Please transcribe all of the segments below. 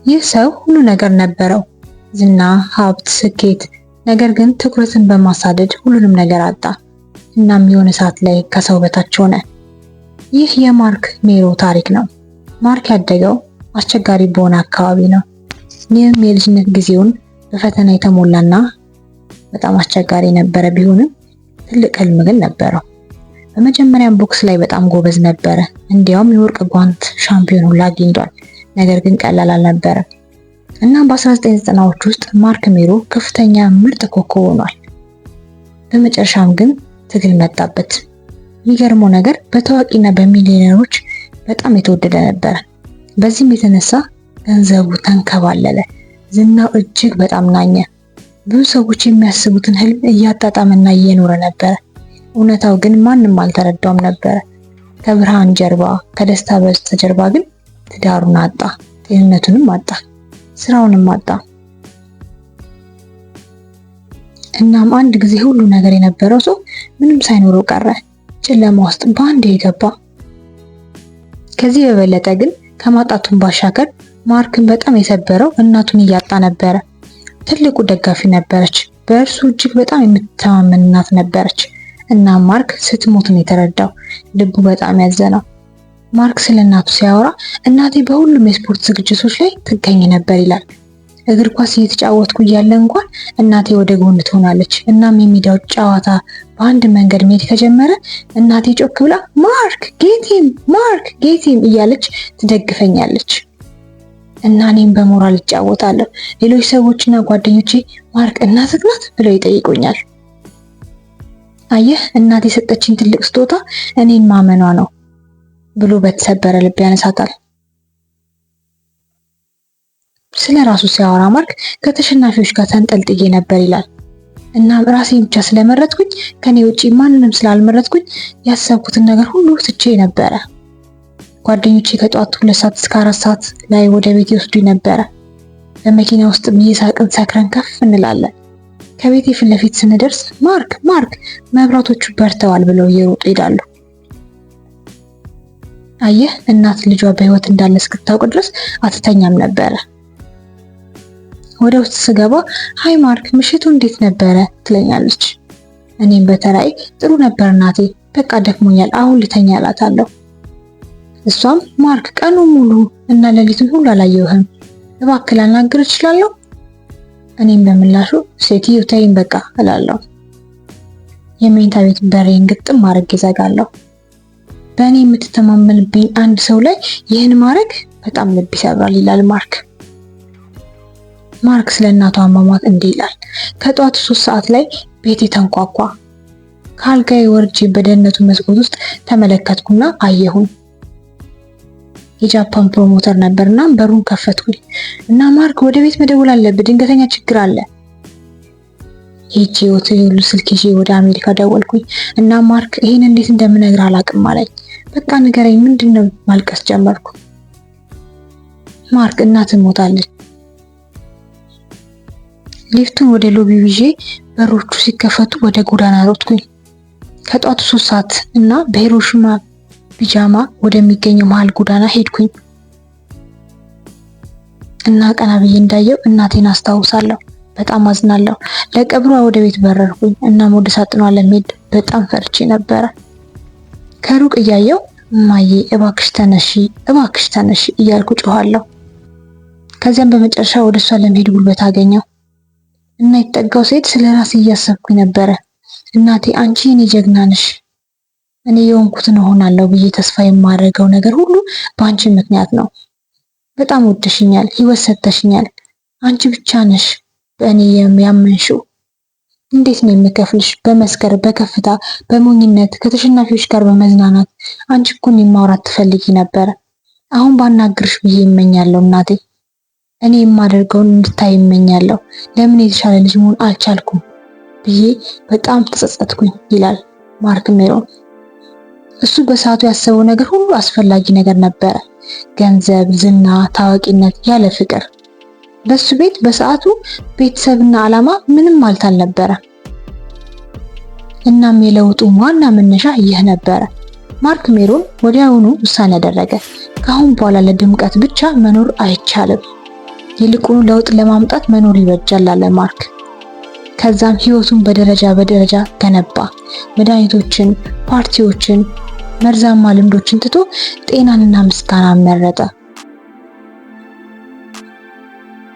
ይህ ሰው ሁሉ ነገር ነበረው፣ ዝና፣ ሀብት፣ ስኬት። ነገር ግን ትኩረትን በማሳደድ ሁሉንም ነገር አጣ። እናም የሆነ ሰዓት ላይ ከሰው በታች ሆነ። ይህ የማርክ ሜሮ ታሪክ ነው። ማርክ ያደገው አስቸጋሪ በሆነ አካባቢ ነው። ይህም የልጅነት ጊዜውን በፈተና የተሞላና በጣም አስቸጋሪ ነበረ። ቢሆንም ትልቅ ህልም ግን ነበረው። በመጀመሪያም ቦክስ ላይ በጣም ጎበዝ ነበረ። እንዲያውም የወርቅ ጓንት ሻምፒዮን ሁላ አግኝቷል። ነገር ግን ቀላል አልነበረም እና በ1990ዎች ውስጥ ማርክ ሜሮ ከፍተኛ ምርጥ ኮከብ ሆኗል። በመጨረሻም ግን ትግል መጣበት። የሚገርመው ነገር በታዋቂና በሚሊዮነሮች በጣም የተወደደ ነበረ። በዚህም የተነሳ ገንዘቡ ተንከባለለ፣ ዝናው እጅግ በጣም ናኘ። ብዙ ሰዎች የሚያስቡትን ህልም እያጣጣመና እየኖረ ነበረ። እውነታው ግን ማንም አልተረዳውም ነበረ። ከብርሃን ጀርባ፣ ከደስታ በስተጀርባ ግን ትዳሩን አጣ፣ ጤንነቱንም አጣ፣ ስራውንም አጣ። እናም አንድ ጊዜ ሁሉ ነገር የነበረው ሰው ምንም ሳይኖረው ቀረ፣ ጨለማ ውስጥ በአንዴ የገባ። ከዚህ በበለጠ ግን ከማጣቱን ባሻገር ማርክን በጣም የሰበረው እናቱን እያጣ ነበረ። ትልቁ ደጋፊ ነበረች፣ በእርሱ እጅግ በጣም የምትተማመን እናት ነበረች። እና ማርክ ስትሞት ነው የተረዳው። ልቡ በጣም ያዘነው። ማርክ ስለ እናቱ ሲያወራ እናቴ በሁሉም የስፖርት ዝግጅቶች ላይ ትገኝ ነበር ይላል። እግር ኳስ እየተጫወትኩ እያለ እንኳን እናቴ ወደ ጎን ትሆናለች። እናም የሜዳው ጨዋታ በአንድ መንገድ መሄድ ከጀመረ እናቴ ጮክ ብላ ማርክ ጌቲም፣ ማርክ ጌቲም እያለች ትደግፈኛለች እና እኔም በሞራል እጫወታለሁ። ሌሎች ሰዎችና ጓደኞቼ ማርክ እናትህ ናት ብለው ይጠይቁኛል። አየህ እናቴ የሰጠችኝ ትልቅ ስጦታ እኔን ማመኗ ነው ብሎ በተሰበረ ልብ ያነሳታል። ስለ ራሱ ሲያወራ ማርክ ከተሸናፊዎች ጋር ተንጠልጥዬ ነበር ይላል። እና ራሴን ብቻ ስለመረጥኩኝ ከኔ ውጪ ማንንም ስላልመረጥኩኝ ያሰብኩትን ነገር ሁሉ ትቼ ነበረ። ጓደኞቼ ከጧቱ 2 ሰዓት እስከ 4 ሰዓት ላይ ወደ ቤት ይወስዱኝ ነበረ። በመኪና ውስጥ እየሳቅን ሰክረን ከፍ እንላለን። ከቤቴ ፊት ለፊት ስንደርስ ማርክ ማርክ መብራቶቹ በርተዋል ብለው እየሮጡ ይሄዳሉ። አየህ እናት ልጇ በህይወት እንዳለ እስክታውቅ ድረስ አትተኛም ነበረ። ወደ ውስጥ ስገባ ሃይ ማርክ ምሽቱ እንዴት ነበረ ትለኛለች። እኔም በተራይ ጥሩ ነበር እናቴ፣ በቃ ደክሞኛል አሁን ልተኛ እላታለሁ። እሷም ማርክ ቀኑ ሙሉ እና ሌሊቱን ሁሉ አላየሁህም፣ እባክህ ላናግር እችላለሁ? እኔም በምላሹ ሴትዮ ተይኝ በቃ እላለሁ። የመኝታ ቤት በሬን ግጥም አድርጌ እዘጋለሁ። በእኔ የምትተማመንብኝ አንድ ሰው ላይ ይህን ማድረግ በጣም ልብ ይሰብራል ይላል ማርክ። ማርክ ስለ እናቱ አሟሟት እንዲህ ይላል። ከጧቱ 3 ሰዓት ላይ ቤቴ ተንኳኳ። ከአልጋዬ ወርጄ በደህንነቱ መስኮት ውስጥ ተመለከትኩና አየሁኝ። የጃፓን ፕሮሞተር ነበርና በሩን ከፈትኩኝ እና ማርክ ወደ ቤት መደወል አለብህ፣ ድንገተኛ ችግር አለ። ሄጄ ሆቴሉ ስልክ ይዤ ወደ አሜሪካ ደወልኩኝ እና ማርክ ይሄን እንዴት እንደምነግር አላውቅም አለኝ። በቃ ንገረኝ ምንድነው? ማልቀስ ጀመርኩ። ማርክ እናትህ ሞታለች። ሊፍቱን ወደ ሎቢው ይዤ በሮቹ ሲከፈቱ ወደ ጎዳና ሮጥኩኝ። ከጧቱ 3 ሰዓት እና በሂሮሺማ ፒጃማ ወደሚገኘው መሃል ጎዳና ሄድኩኝ እና ቀና ብዬ እንዳየው እናቴን አስታውሳለሁ። በጣም አዝናለሁ። ለቀብሯ ወደ ቤት በረርኩኝ እና ወደ ሳጥኗ ለመሄድ በጣም ፈርቼ ነበረ። ከሩቅ እያየው እማዬ እባክሽ ተነሺ፣ እባክሽ ተነሺ እያልኩ ጮኋለሁ። ከዚያም በመጨረሻ ወደ እሷ ለመሄድ ጉልበት አገኘው እና የተጠጋው ሴት ስለ ራሴ እያሰብኩኝ ነበረ። እናቴ አንቺ የኔ ጀግና ነሽ፣ እኔ የሆንኩትን እሆናለሁ ብዬ ተስፋ የማደርገው ነገር ሁሉ በአንቺ ምክንያት ነው። በጣም ወደሽኛል፣ ህይወት ሰጥተሽኛል። አንቺ ብቻ ነሽ በእኔ ያመንሽው። እንዴት ነው የምከፍልሽ? በመስከር፣ በከፍታ፣ በሞኝነት፣ ከተሸናፊዎች ጋር በመዝናናት። አንቺ እኮ እኔን ማውራት ትፈልጊ ነበረ። አሁን ባናግርሽ ብዬ እመኛለሁ እናቴ። እኔ የማደርገውን እንድታይ እመኛለሁ። ለምን የተሻለ ልጅ መሆን አልቻልኩም ብዬ በጣም ተጸጸትኩኝ ይላል ማርክ ሜሮ። እሱ በሰዓቱ ያሰበው ነገር ሁሉ አስፈላጊ ነገር ነበረ። ገንዘብ፣ ዝና፣ ታዋቂነት ያለ ፍቅር። በሱ ቤት በሰዓቱ ቤተሰብና ዓላማ ምንም ማለት አልነበረ። እናም የለውጡ ዋና መነሻ ይህ ነበረ። ማርክ ሜሮን ወዲያውኑ ውሳኔ ያደረገ፣ ከአሁን በኋላ ለድምቀት ብቻ መኖር አይቻልም። ይልቁኑ ለውጥ ለማምጣት መኖር ይበጃል አለ ማርክ። ከዛም ህይወቱን በደረጃ በደረጃ ገነባ። መድኃኒቶችን፣ ፓርቲዎችን፣ መርዛማ ልምዶችን ትቶ ጤናንና ምስጋናን መረጠ።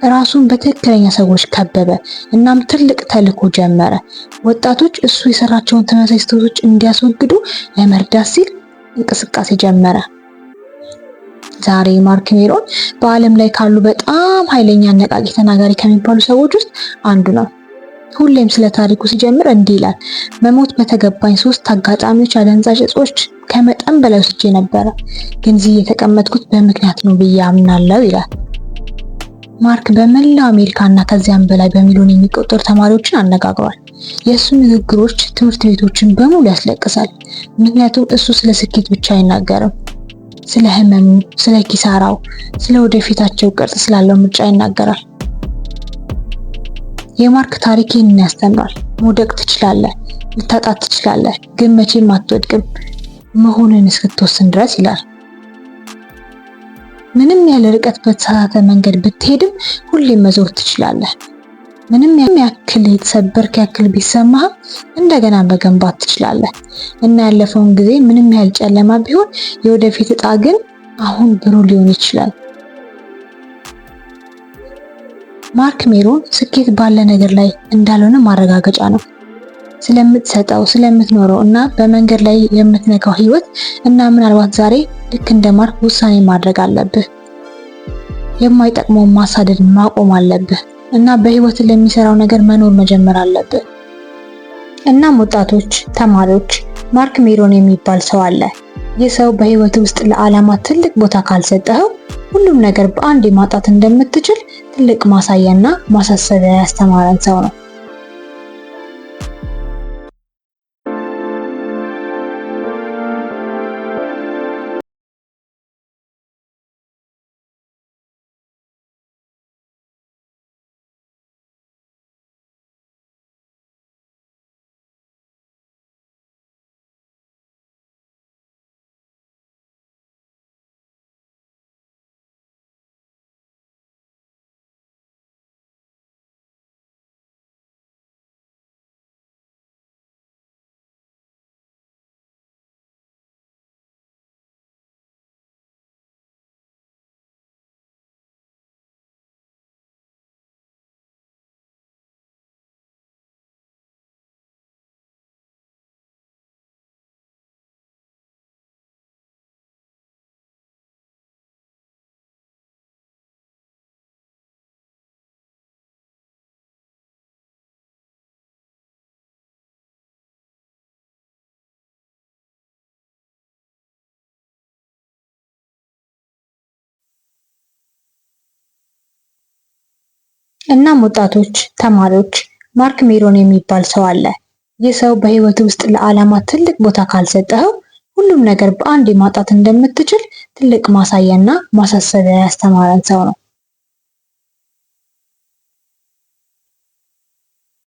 ራሱን በትክክለኛ ሰዎች ከበበ። እናም ትልቅ ተልዕኮ ጀመረ። ወጣቶች እሱ የሰራቸውን ተመሳሳይ ስህተቶች እንዲያስወግዱ ለመርዳት ሲል እንቅስቃሴ ጀመረ። ዛሬ ማርክ ሜሮን በዓለም ላይ ካሉ በጣም ኃይለኛ አነቃቂ ተናጋሪ ከሚባሉ ሰዎች ውስጥ አንዱ ነው። ሁሌም ስለ ታሪኩ ሲጀምር እንዲህ ይላል። መሞት በተገባኝ 3 አጋጣሚዎች አደንዛዥ እጾች ከመጠን በላይ ወስጄ ነበረ፣ ግን እዚህ የተቀመጥኩት በምክንያት ነው ብዬ አምናለሁ ይላል። ማርክ በመላው አሜሪካ እና ከዚያም በላይ በሚሊዮን የሚቆጠሩ ተማሪዎችን አነጋግሯል። የእሱ ንግግሮች ትምህርት ቤቶችን በሙሉ ያስለቅሳል። ምክንያቱም እሱ ስለ ስኬት ብቻ አይናገርም። ስለ ህመሙ፣ ስለ ኪሳራው፣ ስለ ወደፊታቸው ቅርጽ ስላለው ምርጫ ይናገራል። የማርክ ታሪክ ይህንን ያስተምራል። መውደቅ ትችላለህ፣ ልታጣት ትችላለህ፣ ግን መቼም አትወድቅም መሆንን እስክትወስን ድረስ ይላል። ምንም ያለ ርቀት በተሳሳተ መንገድ ብትሄድም ሁሌም መዞር ትችላለህ። ምንም ያክል የተሰበርክ ያክል ቢሰማህ እንደገና መገንባት ትችላለህ። እና ያለፈውን ጊዜ ምንም ያህል ጨለማ ቢሆን የወደፊት እጣ ግን አሁን ብሩህ ሊሆን ይችላል። ማርክ ሜሮን ስኬት ባለ ነገር ላይ እንዳልሆነ ማረጋገጫ ነው። ስለምትሰጠው፣ ስለምትኖረው እና በመንገድ ላይ የምትነካው ህይወት እና ምናልባት ዛሬ ልክ እንደ ማርክ ውሳኔ ማድረግ አለብህ። የማይጠቅመውን ማሳደድ ማቆም አለብህ እና በህይወት ለሚሰራው ነገር መኖር መጀመር አለብህ። እናም ወጣቶች፣ ተማሪዎች፣ ማርክ ሜሮን የሚባል ሰው አለ። ይህ ሰው በህይወት ውስጥ ለዓላማ ትልቅ ቦታ ካልሰጠኸው ሁሉም ነገር በአንዴ ማጣት እንደምትችል ትልቅ ማሳያና ማሳሰቢያ ያስተማረን ሰው ነው። እናም ወጣቶች፣ ተማሪዎች፣ ማርክ ሜሮን የሚባል ሰው አለ። ይህ ሰው በህይወት ውስጥ ለዓላማ ትልቅ ቦታ ካልሰጠኸው ሁሉም ነገር በአንዴ ማጣት እንደምትችል ትልቅ ማሳያና ማሳሰቢያ ያስተማረን ሰው ነው።